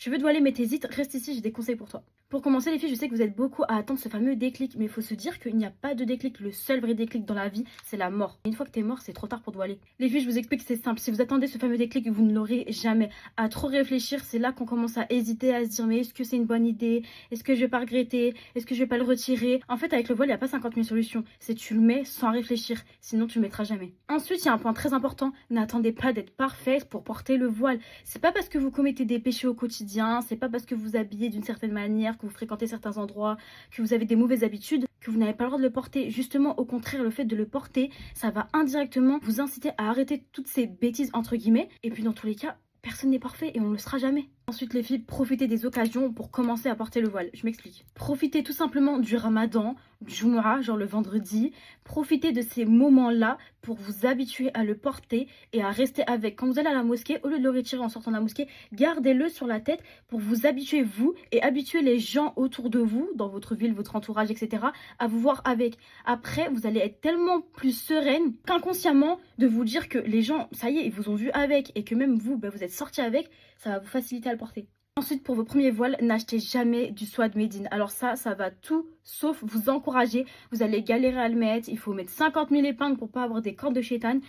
Tu veux te voiler mais t'hésites, reste ici, j'ai des conseils pour toi. Pour commencer les filles, je sais que vous êtes beaucoup à attendre ce fameux déclic, mais il faut se dire qu'il n'y a pas de déclic. Le seul vrai déclic dans la vie, c'est la mort. Une fois que t'es mort, c'est trop tard pour te voiler. Les filles, je vous explique, c'est simple. Si vous attendez ce fameux déclic, vous ne l'aurez jamais. À trop réfléchir, c'est là qu'on commence à hésiter, à se dire mais est-ce que c'est une bonne idée? Est-ce que je vais pas regretter? Est-ce que je vais pas le retirer? En fait, avec le voile, il n'y a pas 50 000 solutions. C'est tu le mets sans réfléchir, sinon tu le mettras jamais. Ensuite, il y a un point très important. N'attendez pas d'être parfaite pour porter le voile. C'est pas parce que vous commettez des péchés au quotidien, c'est pas parce que vous habillez d'une certaine manière, que vous fréquentez certains endroits, que vous avez des mauvaises habitudes, que vous n'avez pas le droit de le porter. Justement, au contraire, le fait de le porter, ça va indirectement vous inciter à arrêter toutes ces bêtises entre guillemets. Et puis dans tous les cas, personne n'est parfait et on ne le sera jamais. Ensuite les filles, profitez des occasions pour commencer à porter le voile. Je m'explique. Profitez tout simplement du ramadan, du Jumu'ah, genre le vendredi. Profitez de ces moments-là pour vous habituer à le porter et à rester avec. Quand vous allez à la mosquée, au lieu de le retirer en sortant de la mosquée, gardez-le sur la tête pour vous habituer vous et habituer les gens autour de vous, dans votre ville, votre entourage, etc., à vous voir avec. Après, vous allez être tellement plus sereine qu'inconsciemment de vous dire que les gens, ça y est, ils vous ont vu avec et que même vous, vous êtes sorti avec, ça va vous faciliter à le porter. Ensuite, pour vos premiers voiles, n'achetez jamais du Swad Medine. Alors ça va tout sauf vous encourager. Vous allez galérer à le mettre. Il faut mettre 50 000 épingles pour pas avoir des cordes de chétane.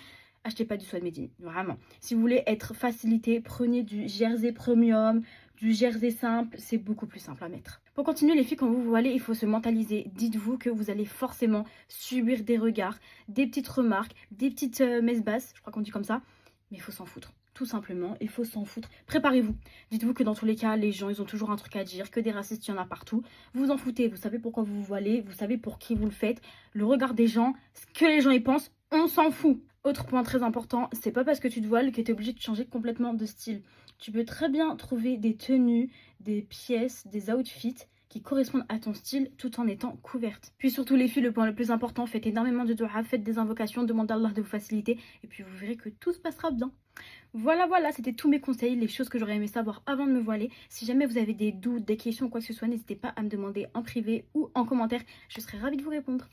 Achetez pas du Swad Medine, vraiment. Si vous voulez être facilité, prenez du jersey premium, du jersey simple. C'est beaucoup plus simple à mettre. Pour continuer les filles, quand vous voilez, il faut se mentaliser. Dites-vous que vous allez forcément subir des regards, des petites remarques, des petites messes basses, je crois qu'on dit comme ça. Mais il faut s'en foutre. Tout simplement, il faut s'en foutre. Préparez-vous. Dites-vous que dans tous les cas, les gens, ils ont toujours un truc à dire, que des racistes, il y en a partout. Vous vous en foutez, vous savez pourquoi vous vous voilez, vous savez pour qui vous le faites. Le regard des gens, ce que les gens y pensent, on s'en fout. Autre point très important, c'est pas parce que tu te voiles que tu es obligé de changer complètement de style. Tu peux très bien trouver des tenues, des pièces, des outfits qui correspondent à ton style tout en étant couverte. Puis surtout les filles, le point le plus important, faites énormément de dua, faites des invocations, demandez à Allah de vous faciliter et puis vous verrez que tout se passera bien. Voilà, c'était tous mes conseils, les choses que j'aurais aimé savoir avant de me voiler. Si jamais vous avez des doutes, des questions ou quoi que ce soit, n'hésitez pas à me demander en privé ou en commentaire, je serai ravie de vous répondre.